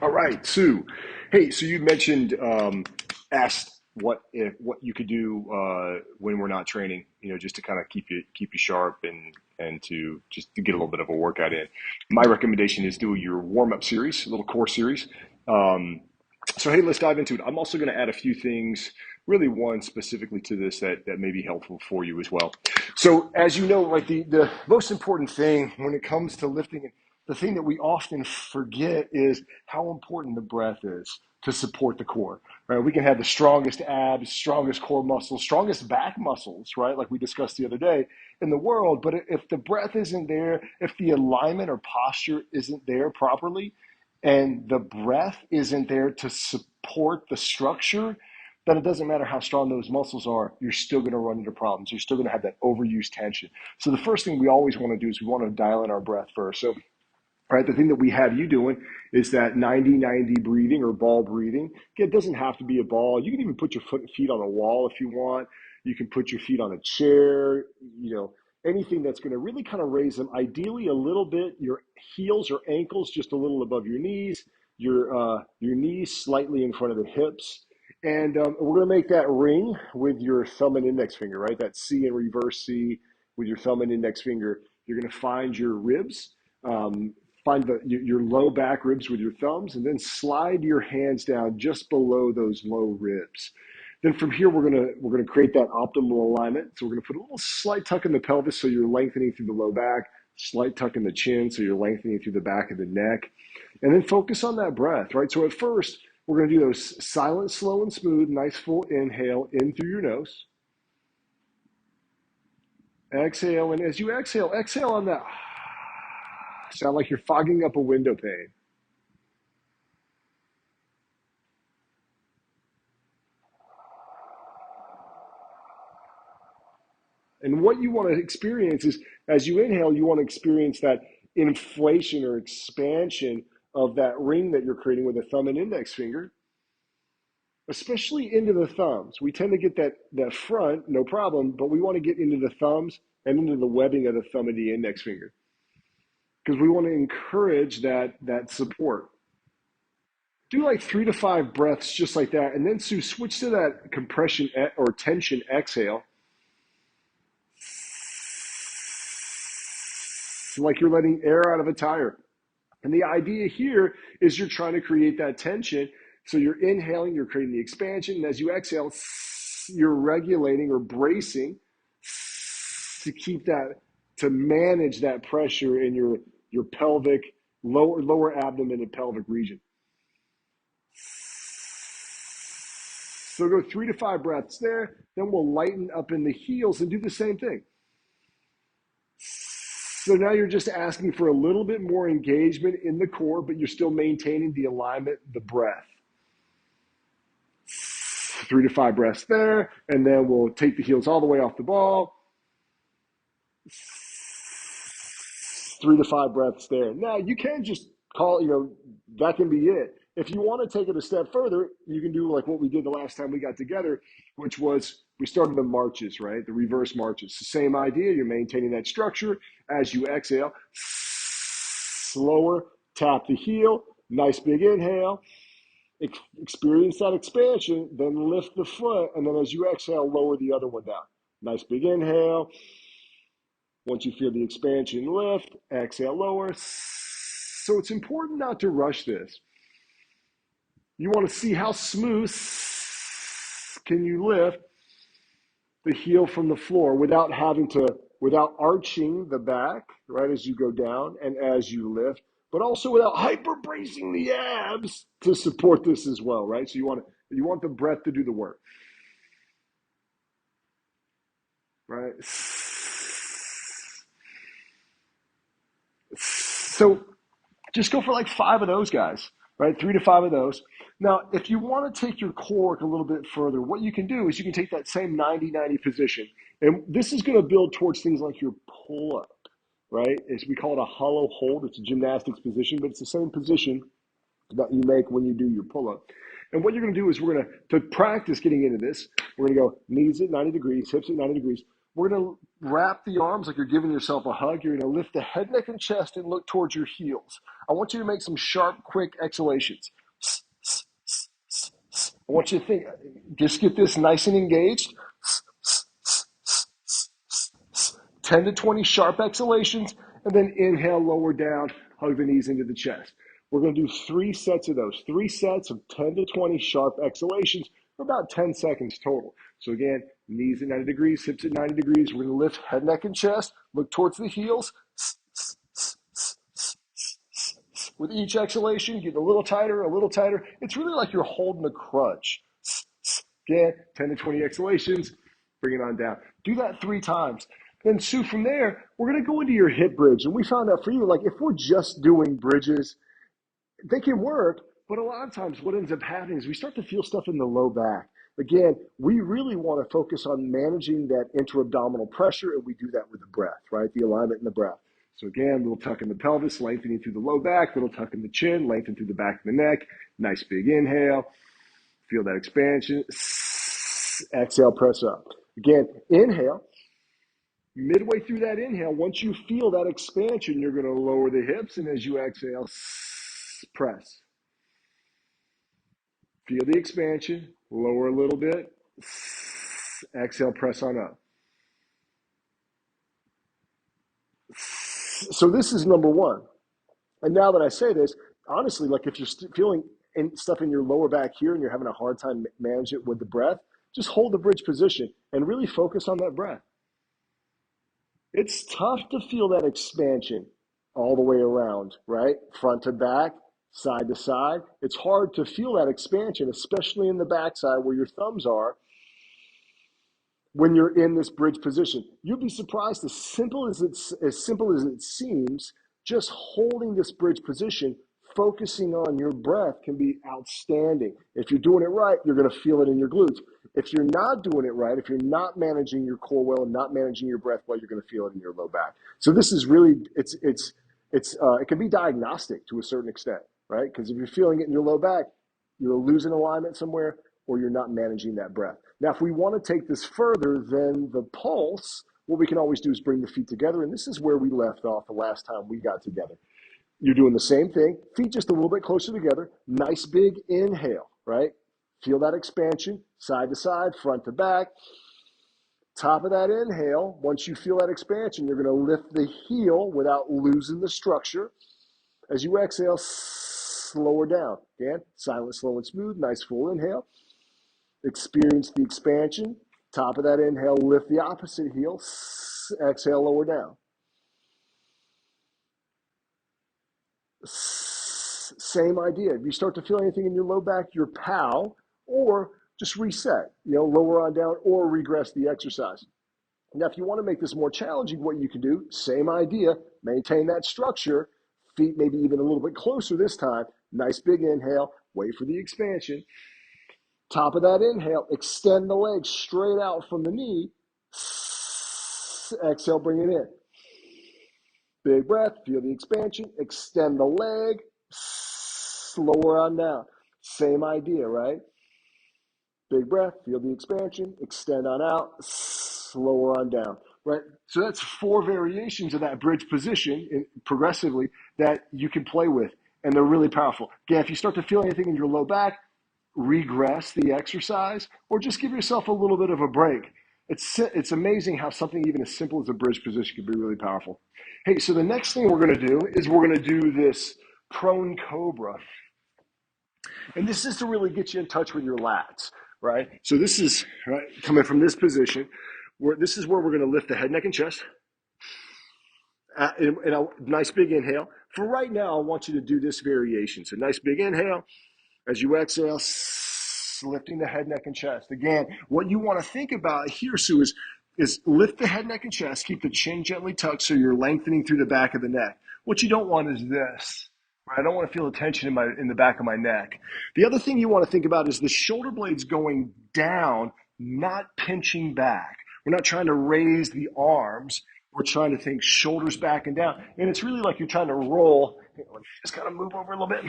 All right, Sue. Hey, so you mentioned asked what you could do when we're not training, just to kind of keep you sharp and to just to get a little bit of a workout in. My recommendation is do your warm up series, a little core series. Um, so hey, let's dive into it. I'm also going to add a few things, really one specifically to this that may be helpful for you as well. So as you know, like the most important thing when it comes to lifting, the thing that we often forget is how important the breath is to support the core. Right? We can have the strongest abs, strongest core muscles, strongest back muscles, right? Like we discussed the other day in the world. But if the breath isn't there, if the alignment or posture isn't there properly, and the breath isn't there to support the structure, then it doesn't matter how strong those muscles are, you're still going to run into problems. You're still going to have that overused tension. So the first thing we always want to do is we want to dial in our breath first. So, right, the thing that we have you doing is that 90-90 breathing or ball breathing. It doesn't have to be a ball. You can even put your feet on a wall if you want. You can put your feet on a chair, anything that's going to really kind of raise them, ideally a little bit, your heels or ankles just a little above your knees, your knees slightly in front of the hips. And we're going to make that ring with your thumb and index finger, right? That C and reverse C with your thumb and index finger. You're going to find your ribs, find your low back ribs with your thumbs, and then slide your hands down just below those low ribs. Then from here, we're gonna create that optimal alignment. So we're gonna put a little slight tuck in the pelvis so you're lengthening through the low back, slight tuck in the chin so you're lengthening through the back of the neck, and then focus on that breath, right? So at first, we're gonna do those silent, slow, and smooth, nice full inhale in through your nose. Exhale, and as you exhale, exhale on that. Sound like you're fogging up a window pane. And what you want to experience is, as you inhale, you want to experience that inflation or expansion of that ring that you're creating with the thumb and index finger, especially into the thumbs. We tend to get that front, no problem, but we want to get into the thumbs and into the webbing of the thumb and the index finger because we want to encourage that support. Do like 3 to 5 breaths just like that, and then Sue, switch to that compression or tension exhale, like you're letting air out of a tire. And the idea here is you're trying to create that tension. So you're inhaling, you're creating the expansion. And as you exhale, you're regulating or bracing to keep that, to manage that pressure in your pelvic, lower abdomen and pelvic region. So go 3 to 5 breaths there. Then we'll lighten up in the heels and do the same thing. So now you're just asking for a little bit more engagement in the core, but you're still maintaining the alignment, the breath. 3 to 5 breaths there, and then we'll take the heels all the way off the ball. 3 to 5 breaths there. Now you can just call, that can be it. If you want to take it a step further, you can do like what we did the last time we got together, which was we started the marches, right? The reverse marches. The same idea. You're maintaining that structure as you exhale. Slower, tap the heel, nice big inhale. Experience that expansion, then lift the foot, and then as you exhale, lower the other one down. Nice big inhale. Once you feel the expansion, lift, exhale, lower. So it's important not to rush this. You want to see how smooth can you lift the heel from the floor without arching the back, right, as you go down and as you lift, but also without hyper bracing the abs to support this as well, right? So you want the breath to do the work, right? So just go for like 5 of those guys, right? 3 to 5 of those. Now, if you want to take your core work a little bit further, what you can do is you can take that same 90-90 position. And this is going to build towards things like your pull-up, right? As we call it a hollow hold. It's a gymnastics position, but it's the same position that you make when you do your pull-up. And what you're going to do is to practice getting into this, we're going to go knees at 90 degrees, hips at 90 degrees. We're going to wrap the arms like you're giving yourself a hug. You're going to lift the head, neck, and chest and look towards your heels. I want you to make some sharp, quick exhalations. I want you to think, just get this nice and engaged. 10 to 20 sharp exhalations, and then inhale, lower down, hug the knees into the chest. We're going to do 3 sets of those, 3 sets of 10 to 20 sharp exhalations for about 10 seconds total. So again, knees at 90 degrees, hips at 90 degrees. We're going to lift head, neck, and chest, look towards the heels. With each exhalation, get a little tighter, a little tighter. It's really like you're holding a crunch. Again, 10 to 20 exhalations, bring it on down. Do that 3 times. Then, Sue, from there, we're going to go into your hip bridge. And we found out for you, like if we're just doing bridges, they can work, but a lot of times what ends up happening is we start to feel stuff in the low back. Again, we really want to focus on managing that intra-abdominal pressure, and we do that with the breath, right? The alignment in the breath. So again, little tuck in the pelvis, lengthening through the low back, little tuck in the chin, lengthen through the back of the neck. Nice big inhale. Feel that expansion. Exhale, press up. Again, inhale. Midway through that inhale, once you feel that expansion, you're going to lower the hips, and as you exhale, press. Feel the expansion, lower a little bit, exhale, press on up. So this is number 1. And now that I say this, honestly, like if you're feeling stuff in your lower back here and you're having a hard time managing it with the breath, just hold the bridge position and really focus on that breath. It's tough to feel that expansion all the way around, right? Front to back, side to side. It's hard to feel that expansion, especially in the backside where your thumbs are when you're in this bridge position. You'll be surprised, as simple as it seems, just holding this bridge position, focusing on your breath can be outstanding. If you're doing it right, you're going to feel it in your glutes. If you're not doing it right, if you're not managing your core well and not managing your breath well, you're going to feel it in your low back. So this is really, it can be diagnostic to a certain extent, right? Because if you're feeling it in your low back, you're losing alignment somewhere, or you're not managing that breath. Now, if we want to take this further, then the pulse, what we can always do is bring the feet together. And this is where we left off the last time we got together. You're doing the same thing, feet just a little bit closer together. Nice big inhale, right? Feel that expansion, side to side, front to back. Top of that inhale, once you feel that expansion, you're going to lift the heel without losing the structure. As you exhale, slow her down. Again, silent, slow, and smooth. Nice full inhale. Experience the expansion. Top of that inhale, lift the opposite heel. Exhale, lower down. Same idea. If you start to feel anything in your low back, your POW, or just reset, lower on down or regress the exercise. Now, if you want to make this more challenging, what you can do, same idea, maintain that structure, feet maybe even a little bit closer this time. Nice big inhale, wait for the expansion. Top of that inhale, extend the legs straight out from the knee. Exhale, bring it in. Big breath, feel the expansion, extend the leg, lower on down. Same idea, right? Big breath, feel the expansion, extend on out, lower on down, right? So that's 4 variations of that bridge position progressively that you can play with, and they're really powerful. Again, if you start to feel anything in your low back, regress the exercise, or just give yourself a little bit of a break. It's amazing how something even as simple as a bridge position can be really powerful. Hey, so the next thing we're going to do is we're going to do this prone cobra. And this is to really get you in touch with your lats, right? So this is right coming from this position. This is where we're going to lift the head, neck, and chest. In a nice big inhale. For right now, I want you to do this variation. So nice big inhale. As you exhale, lifting the head, neck, and chest. Again, what you want to think about here, Sue, is lift the head, neck, and chest. Keep the chin gently tucked so you're lengthening through the back of the neck. What you don't want is this. Right? I don't want to feel the tension in the back of my neck. The other thing you want to think about is the shoulder blades going down, not pinching back. We're not trying to raise the arms. We're trying to think shoulders back and down. And it's really like you're trying to roll. Just kind of move over a little bit.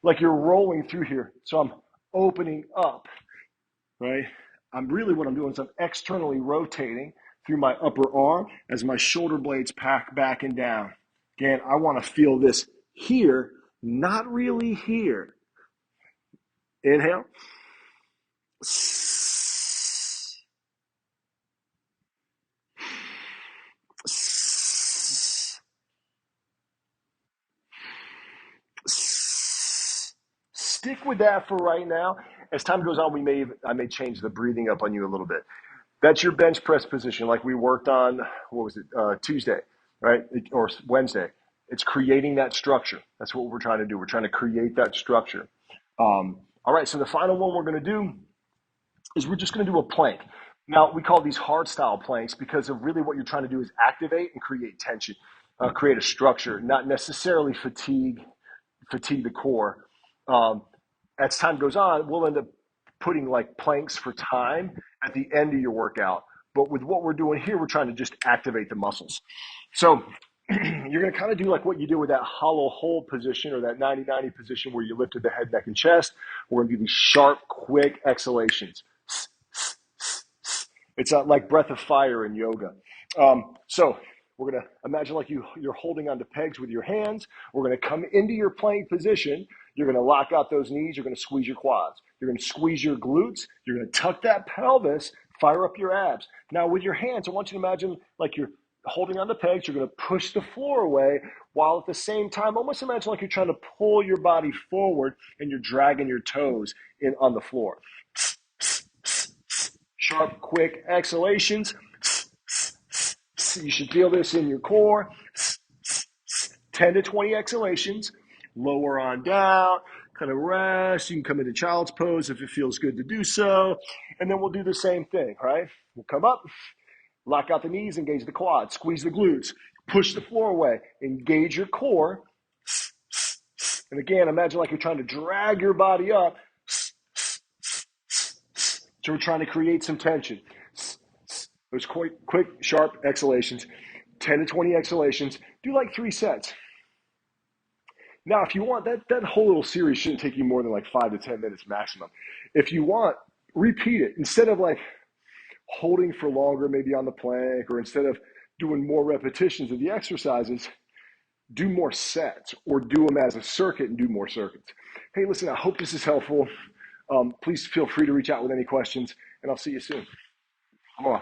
Like you're rolling through here. So I'm opening up, right? What I'm doing is I'm externally rotating through my upper arm as my shoulder blades pack back and down. Again, I want to feel this here, not really here. Inhale. Stick with that for right now. As time goes on, I may change the breathing up on you a little bit. That's your bench press position, like we worked on. What was it? Tuesday, right? Or Wednesday. It's creating that structure. That's what we're trying to do. We're trying to create that structure. All right. So the final one we're going to do is we're just going to do a plank. Now, we call these hard style planks because of really what you're trying to do is activate and create tension, create a structure, not necessarily fatigue the core. Um, as time goes on, we'll end up putting like planks for time at the end of your workout. But with what we're doing here, we're trying to just activate the muscles. So you're going to kind of do like what you do with that hollow hold position or that 90-90 position where you lifted the head, neck, and chest. We're going to do these sharp, quick exhalations. It's like breath of fire in yoga. So we're going to imagine like you're holding onto pegs with your hands. We're going to come into your plank position. You're going to lock out those knees. You're going to squeeze your quads. You're going to squeeze your glutes. You're going to tuck that pelvis, fire up your abs. Now with your hands, I want you to imagine like you're holding on the pegs. You're going to push the floor away while at the same time, almost imagine like you're trying to pull your body forward and you're dragging your toes in on the floor. Sharp, quick exhalations. You should feel this in your core. 10 to 20 exhalations. Lower on down, kind of rest. You can come into child's pose if it feels good to do so. And then we'll do the same thing, right? We'll come up, lock out the knees, engage the quads, squeeze the glutes, push the floor away, engage your core. And again, imagine like you're trying to drag your body up. So we're trying to create some tension. Those quick, sharp exhalations, 10 to 20 exhalations. Do like 3 sets. Now, if you want, that whole little series shouldn't take you more than like 5 to 10 minutes maximum. If you want, repeat it. Instead of like holding for longer, maybe on the plank, or instead of doing more repetitions of the exercises, do more sets or do them as a circuit and do more circuits. Hey, listen, I hope this is helpful. Please feel free to reach out with any questions, and I'll see you soon. Come on.